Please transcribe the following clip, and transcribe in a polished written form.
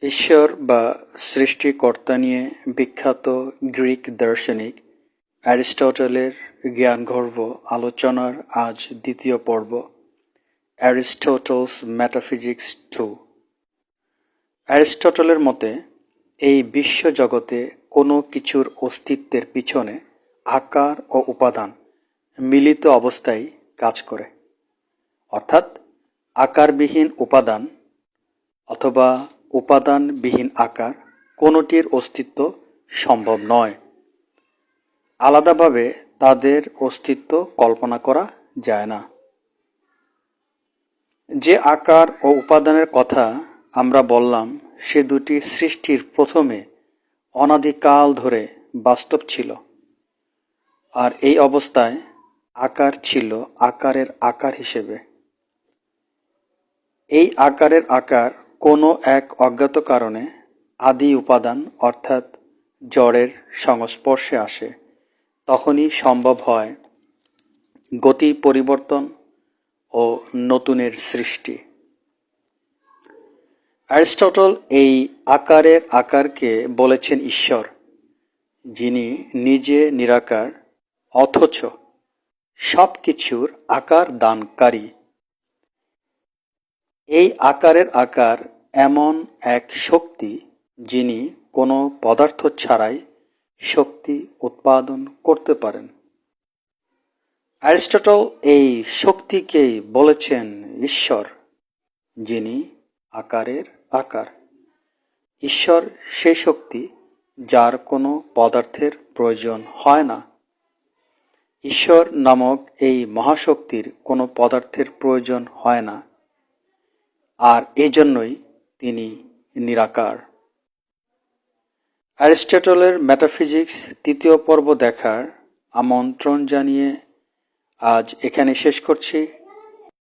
ঈশ্বর বা সৃষ্টিকর্তা নিয়ে বিখ্যাত গ্রিক দার্শনিক অ্যারিস্টটলের জ্ঞানগর্ভ আলোচনার আজ দ্বিতীয় পর্ব, অ্যারিস্টটলস মেটাফিজিক্স 2। অ্যারিস্টটলের মতে এই বিশ্বজগতে কোনো কিছুর অস্তিত্বের পিছনে আকার ও উপাদান মিলিত অবস্থায় কাজ করে, অর্থাৎ আকারবিহীন উপাদান অথবা উপাদানবিহীন আকার কোনোটির অস্তিত্ব সম্ভব নয়। আলাদাভাবে তাদের অস্তিত্ব কল্পনা করা যায় না। যে আকার ও উপাদানের কথা আমরা বললাম সে দুটি সৃষ্টির প্রথমে অনাদিকাল ধরে বাস্তব ছিল, আর এই অবস্থায় আকার ছিল আকারের আকার হিসেবে। এই আকারের আকার কোনো এক অজ্ঞাত কারণে আদি উপাদান অর্থাৎ জড়ের সংস্পর্শে আসে, তখনই সম্ভব হয় গতি পরিবর্তন ও নতুনের সৃষ্টি। অ্যারিস্টটল এই আকারের আকারকে বলেছেন ঈশ্বর, যিনি নিজে নিরাকার অথচ সব কিছুর আকার দানকারী। এই আকারের আকার এমন এক শক্তি যিনি কোনো পদার্থ ছাড়াই শক্তি উৎপাদন করতে পারেন। অ্যারিস্টটল এই শক্তিকেই বলেছেন ঈশ্বর, যিনি আকারের আকার। ঈশ্বর সেই শক্তি যার কোনো পদার্থের প্রয়োজন হয় না। ঈশ্বর নামক এই মহাশক্তির কোনো পদার্থের প্রয়োজন হয় না, আর এজন্যই তিনি নিরাকার। অ্যারিস্টটলের মেটাফিজিক্স তৃতীয় পর্ব দেখার আমন্ত্রণ জানিয়ে আজ এখানে শেষ করছি।